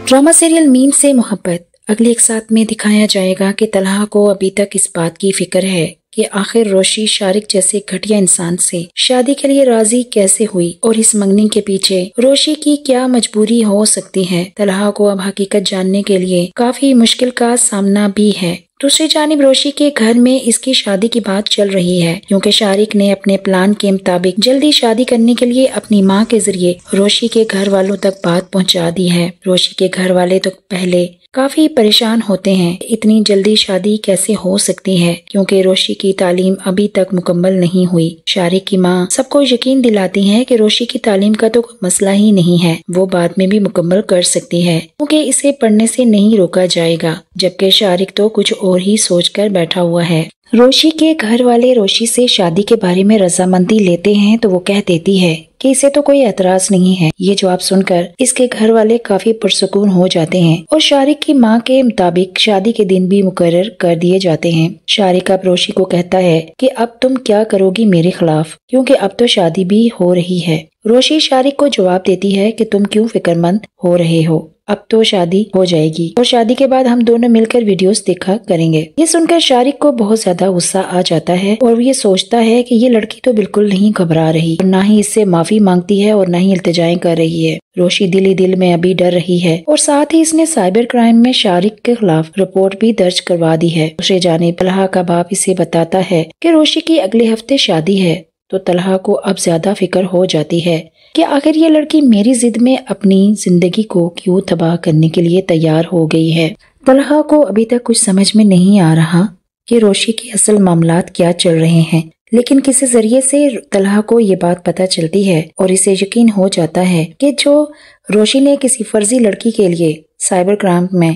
Drama serial meme से मोहब्बत अगले एक साथ में दिखाया जाएगा कि तलहा को अभी तक इस बात की फिक्र है कि आखिर रोशी शारिक जैसे घटिया इंसान से शादी के लिए राजी कैसे हुई और इस मंगनी के पीछे रोशी की क्या मजबूरी हो सकती है। तलहा को अब हकीकत जानने के लिए काफी मुश्किल का सामना भी है। दूसरी जानिब रोशी के घर में इसकी शादी की बात चल रही है क्योंकि शारिक ने अपने प्लान के मुताबिक जल्दी शादी करने के लिए अपनी मां के जरिए रोशी के घर वालों तक बात पहुंचा दी है। रोशी के घर वाले तो पहले काफी परेशान होते हैं, इतनी जल्दी शादी कैसे हो सकती है क्योंकि रोशी की तालीम अभी तक मुकम्मल नहीं हुई। शारिक की मां सबको यकीन दिलाती है कि रोशी की तालीम का तो कोई मसला ही नहीं है, वो बाद में भी मुकम्मल कर सकती है क्योंकि इसे पढ़ने से नहीं रोका जाएगा। जबकि शारिक तो कुछ और ही सोचकर बैठा हुआ है। रोशी के घर वाले रोशी से शादी के बारे में रजामंदी लेते हैं तो वो कह देती है कि इसे तो कोई एतराज नहीं है। ये जवाब सुनकर इसके घर वाले काफी पुरसुकून हो जाते हैं और शारिक की मां के मुताबिक शादी के दिन भी मुकर्रर कर दिए जाते हैं। शारिक अब रोशी को कहता है कि अब तुम क्या करोगी मेरे खिलाफ, क्योंकि अब तो शादी भी हो रही है। रोशी शारिक को जवाब देती है कि तुम क्यों फिक्रमंद हो रहे हो, अब तो शादी हो जाएगी और शादी के बाद हम दोनों मिलकर वीडियोस देखा करेंगे। ये सुनकर शारिक को बहुत ज्यादा गुस्सा आ जाता है और ये सोचता है कि ये लड़की तो बिल्कुल नहीं घबरा रही और ना ही इससे माफी मांगती है और ना ही इल्तिजाएं कर रही है। रोशी दिल ही दिल में अभी डर रही है और साथ ही इसने साइबर क्राइम में शारिक के खिलाफ रिपोर्ट भी दर्ज करवा दी है। दूसरी जानिब तलहा का बाप इसे बताता है कि रोशी की अगले हफ्ते शादी है तो तलहा को अब ज्यादा फिक्र हो जाती है कि आखिर ये लड़की मेरी जिद में अपनी जिंदगी को क्यों तबाह करने के लिए तैयार हो गई है। तलहा को अभी तक कुछ समझ में नहीं आ रहा कि रोशी के असल मामलात क्या चल रहे हैं, लेकिन किसी जरिए से तलहा को ये बात पता चलती है और इसे यकीन हो जाता है कि जो रोशी ने किसी फर्जी लड़की के लिए साइबर क्राइम में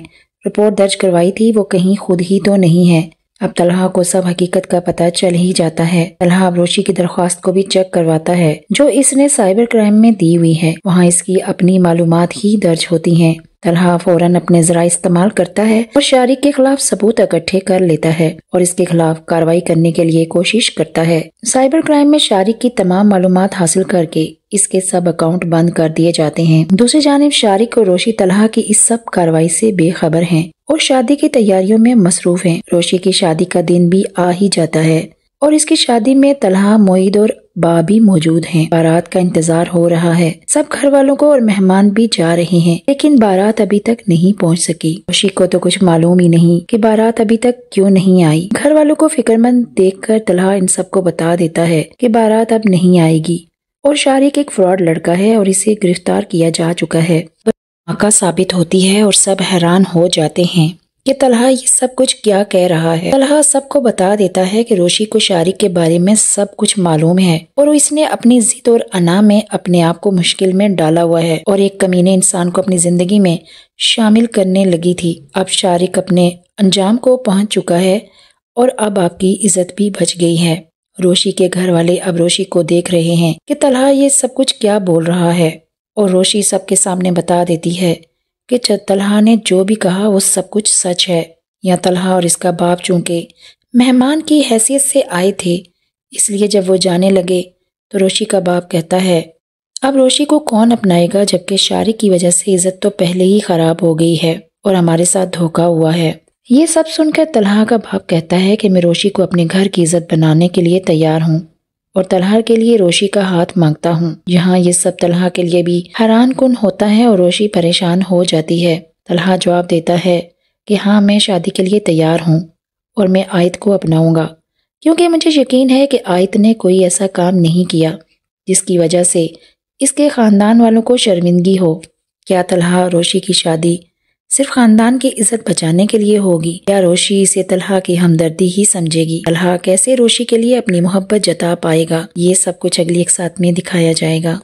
रिपोर्ट दर्ज करवाई थी वो कहीं खुद ही तो नहीं है। अब तलहा को सब हकीकत का पता चल ही जाता है। तलहा अब रोशी की दरख्वास्त को भी चेक करवाता है जो इसने साइबर क्राइम में दी हुई है। वहाँ इसकी अपनी मालूमात ही दर्ज होती हैं। तलहा फौरन अपने जरा इस्तेमाल करता है और शारिक के खिलाफ सबूत इकट्ठे कर लेता है और इसके खिलाफ कार्रवाई करने के लिए कोशिश करता है। साइबर क्राइम में शारिक की तमाम मालूमात हासिल करके इसके सब अकाउंट बंद कर दिए जाते हैं। दूसरी जानिब शारिक और रोशी तलहा की इस सब कार्रवाई से बेखबर हैं और शादी की तैयारियों में मसरूफ हैं। रोशी की शादी का दिन भी आ ही जाता है और इसकी शादी में तलहा, मोईद और बा भी मौजूद हैं। बारात का इंतजार हो रहा है, सब घर वालों को और मेहमान भी जा रहे हैं, लेकिन बारात अभी तक नहीं पहुंच सकी। रोशी को तो कुछ मालूम ही नहीं कि बारात अभी तक क्यों नहीं आई। घर वालों को फिक्रमंद देखकर तलहा इन सबको बता देता है कि बारात अब नहीं आएगी और शारिक एक फ्रॉड लड़का है और इसे गिरफ्तार किया जा चुका है। धमाका साबित होती है और सब हैरान हो जाते हैं कि तलहा ये सब कुछ क्या कह रहा है। तलहा सबको बता देता है कि रोशी को शारिक के बारे में सब कुछ मालूम है और इसने अपनी जिद और अना में अपने आप को मुश्किल में डाला हुआ है और एक कमीने इंसान को अपनी जिंदगी में शामिल करने लगी थी। अब शारिक अपने अंजाम को पहुंच चुका है और अब आपकी इज्जत भी बच गई है। रोशी के घर वाले अब रोशी को देख रहे हैं कि तलहा ये सब कुछ क्या बोल रहा है और रोशी सबके सामने बता देती है कि तलहा ने जो भी कहा वो सब कुछ सच है। या तलहा और इसका बाप चूंकि मेहमान की हैसियत से आए थे, इसलिए जब वो जाने लगे तो रोशी का बाप कहता है अब रोशी को कौन अपनाएगा, जबकि शारिक की वजह से इज्जत तो पहले ही खराब हो गई है और हमारे साथ धोखा हुआ है। ये सब सुनकर तलहा का बाप कहता है कि मैं रोशी को अपने घर की इज्जत बनाने के लिए तैयार हूँ और तलहा के लिए रोशी का हाथ मांगता हूँ। यहाँ ये सब तलहा के लिए भी हैरान कुन होता है और रोशी परेशान हो जाती है। तलहा जवाब देता है कि हाँ, मैं शादी के लिए तैयार हूँ और मैं आयत को अपनाऊंगा क्योंकि मुझे यकीन है कि आयत ने कोई ऐसा काम नहीं किया जिसकी वजह से इसके खानदान वालों को शर्मिंदगी हो। क्या तलहा रोशी की शादी सिर्फ खानदान की इज्जत बचाने के लिए होगी या रोशी इसे तलहा की हमदर्दी ही समझेगी? तलहा कैसे रोशी के लिए अपनी मोहब्बत जता पाएगा? ये सब कुछ अगली एक साथ में दिखाया जाएगा।